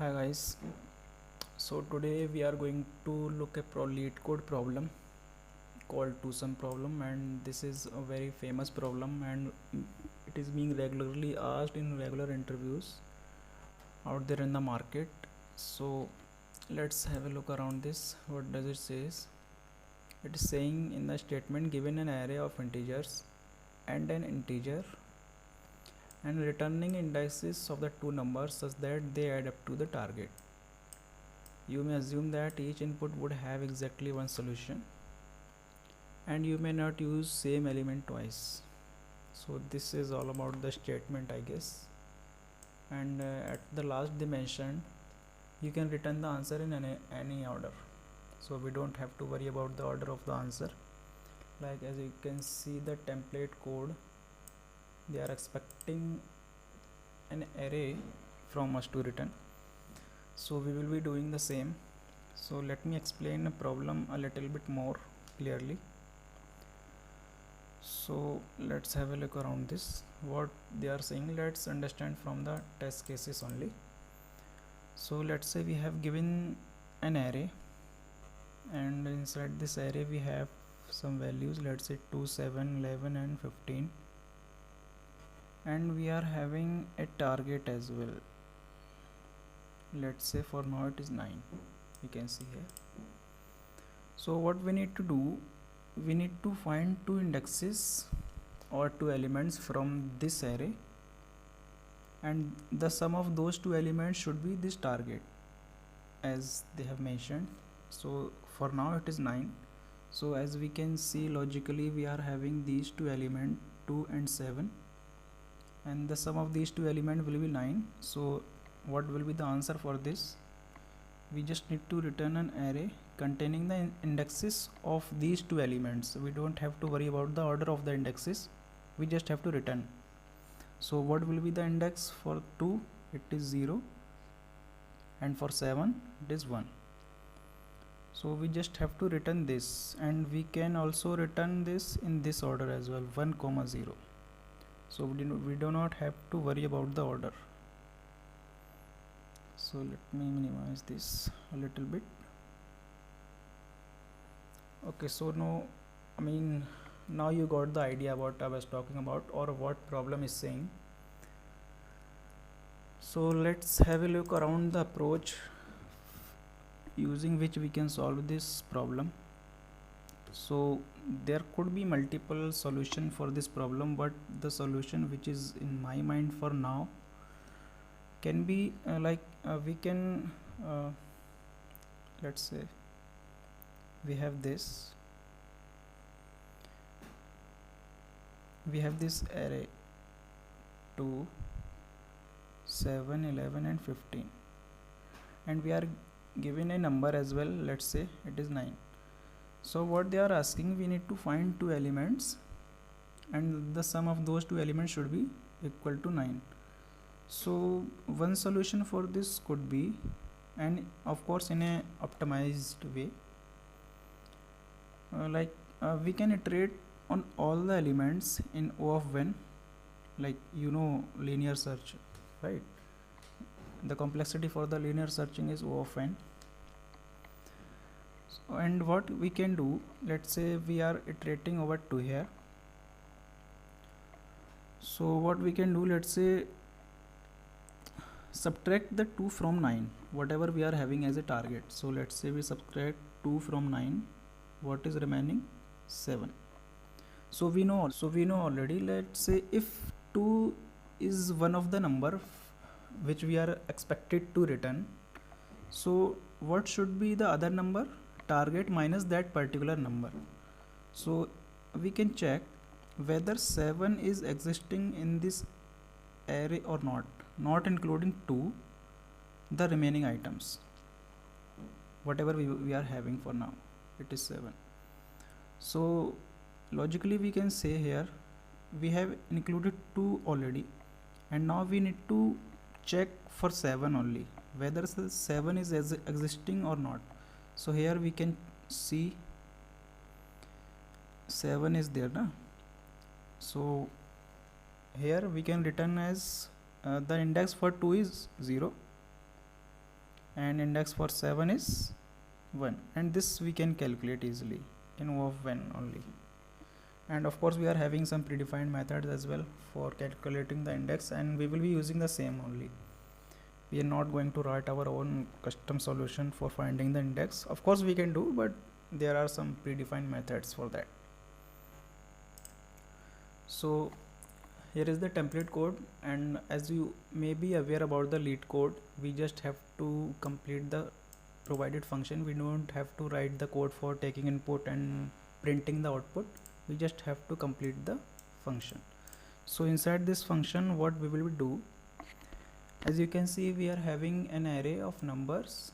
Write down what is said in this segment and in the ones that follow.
Hi guys, so today we are going to look at lead code problem called two-sum problem, and this is a very famous problem and it is being regularly asked in regular interviews out there in the market. So let's have a look around this. What does it says? It is saying in the statement, given an array of integers and an integer and returning indices of the two numbers such that they add up to the target. You may assume that each input would have exactly one solution and you may not use same element twice. So this is all about the statement, I guess. And at the last they mentioned you can return the answer in any order, so we don't have to worry about the order of the answer. Like as you can see the template code, they are expecting an array from us to return, so we will be doing the same. So let me explain the problem a little bit more clearly. So let's have a look around this, what they are saying. Let's understand from the test cases only. So let's say we have given an array and inside this array we have some values, let's say 2, 7, 11 and 15, and we are having a target as well. Let's say for now it is 9, you can see here. So what we need to do, we need to find two indexes or two elements from this array, and the sum of those two elements should be this target as they have mentioned. So for now it is 9. So as we can see logically, we are having these two elements 2 and 7, and the sum of these two elements will be 9. So what will be the answer for this? We just need to return an array containing the indexes of these two elements. We don't have to worry about the order of the indexes, we just have to return. So what will be the index for 2? It is 0, and for 7 it is 1. So we just have to return this, and we can also return this in this order as well, 1 comma 0. So we do not have to worry about the order. So let me minimize this a little bit. Okay, so now you got the idea what I was talking about or what problem is saying. So let's have a look around the approach using which we can solve this problem. So there could be multiple solution for this problem, but the solution which is in my mind for now can be we can let's say we have this array 2, 7, 11 and 15, and we are given a number as well, let's say it is 9. So what they are asking, we need to find two elements and the sum of those two elements should be equal to 9. So one solution for this could be, and of course in a optimized way, we can iterate on all the elements in O of n, like linear search, right? The complexity for the linear searching is O of n. So, and what we can do, let's say we are iterating over to here. So what we can do, let's say subtract the 2 from 9, whatever we are having as a target. So let's say we subtract 2 from 9, what is remaining? 7. So we know already, let's say if 2 is one of the number which we are expected to return, so what should be the other number? Target minus that particular number. So we can check whether 7 is existing in this array or not including 2, the remaining items, whatever we are having for now, it is 7. So logically we can say here we have included 2 already, and now we need to check for 7 only, whether 7 is existing or not. So here we can see 7 is there na? So here we can return as the index for 2 is 0, and index for 7 is 1, and this we can calculate easily in of when only. And of course we are having some predefined methods as well for calculating the index, and we will be using the same only. We are not going to write our own custom solution for finding the index. Of course we can do, but there are some predefined methods for that. So here is the template code, and as you may be aware about the LeetCode, we just have to complete the provided function. We don't have to write the code for taking input and printing the output. We just have to complete the function. So inside this function, what we will do, as you can see, we are having an array of numbers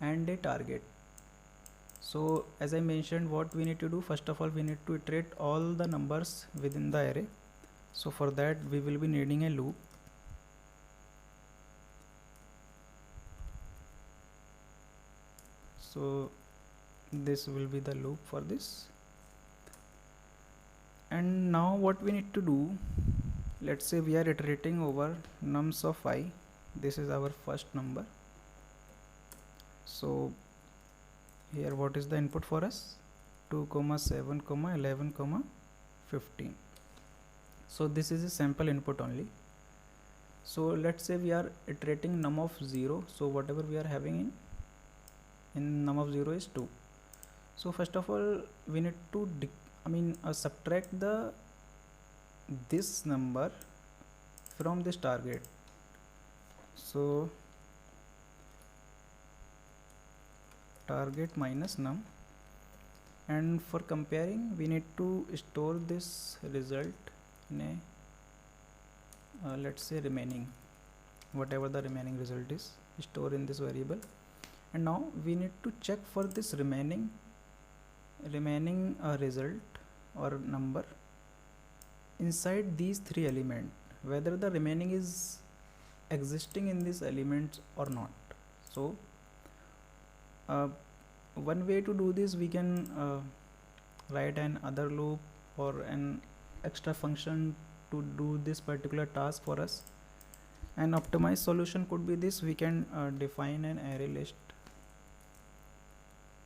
and a target. So as I mentioned, what we need to do, first of all we need to iterate all the numbers within the array. So for that we will be needing a loop. So this will be the loop for this. And now what we need to do, let's say we are iterating over nums of I. This is our first number. So here what is the input for us? 2, 7, 11, 15. So this is a sample input only. So let's say we are iterating num of 0. So whatever we are having in num of 0 is 2. So first of all we need to subtract this number from this target. So target minus num, and for comparing we need to store this result in a let's say remaining, whatever the remaining result is, store in this variable. And now we need to check for this remaining result or number inside these three elements, whether the remaining is existing in these elements or not. So one way to do this, we can write an other loop or an extra function to do this particular task for us. An optimized solution could be this: we can define an array list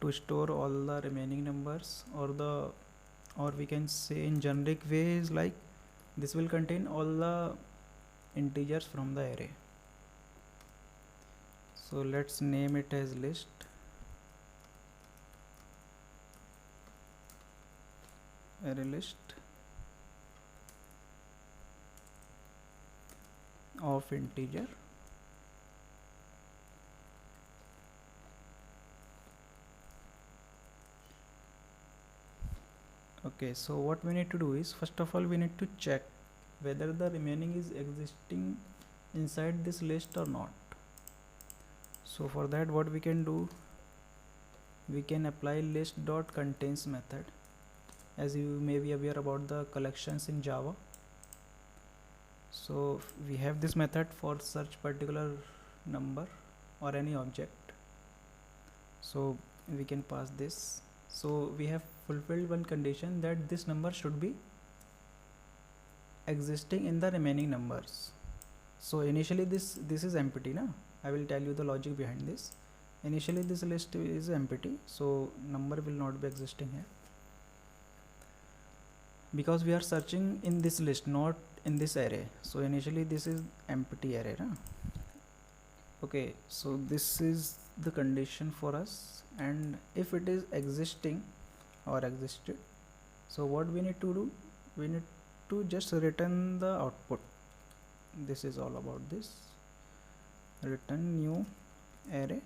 to store all the remaining numbers, or we can say in generic ways like this will contain all the integers from the array. So let's name it as list. Array list of integer. Okay, so what we need to do is, first of all we need to check whether the remaining is existing inside this list or not. So for that what we can do, we can apply list.contains method. As you may be aware about the collections in Java, so we have this method for such particular number or any object. So we can pass this. So we have fulfilled one condition, that this number should be existing in the remaining numbers. So initially this is empty na. I will tell you the logic behind this. Initially this list is empty, so number will not be existing here, because we are searching in this list, not in this array. So initially this is empty array na? Okay, so this is the condition for us, and if it is existing or existed, so what we need to do, we need to just return the output. This is all about this: return new array,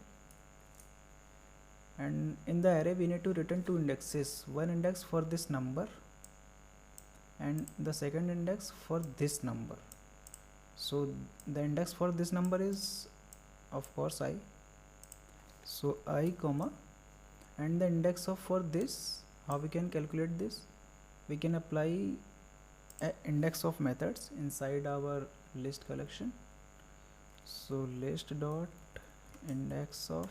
and in the array we need to return two indexes, one index for this number and the second index for this number. So the index for this number is of course I. So I comma, and the index of for this, how we can calculate this, we can apply a index of methods inside our list collection. So list dot index of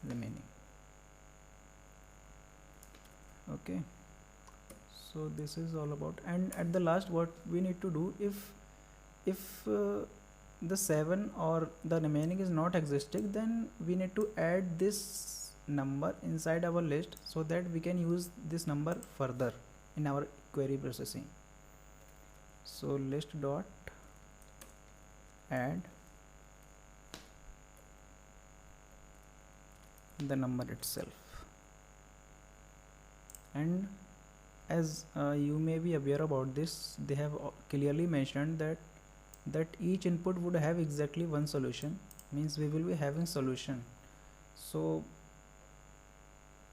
remaining. Okay, so this is all about. And at the last what we need to do, if if the 7 or the remaining is not existing, then we need to add this number inside our list so that we can use this number further in our query processing. So list dot add the number itself. And as you may be aware about this, they have clearly mentioned that each input would have exactly one solution, means we will be having solution. So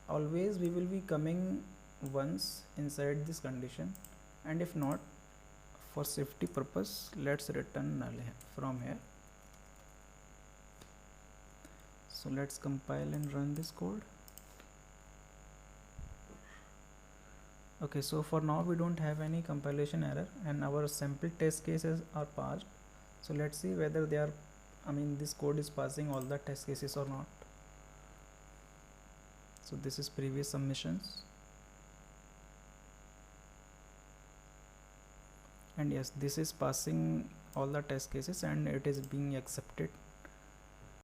always we will be coming once inside this condition, and if not, for safety purpose, let's return null from here. So let's compile and run this code. Okay, so for now we don't have any compilation error and our sample test cases are passed. So let's see whether they are, this code is passing all the test cases or not. So this is previous submissions, and yes, this is passing all the test cases and it is being accepted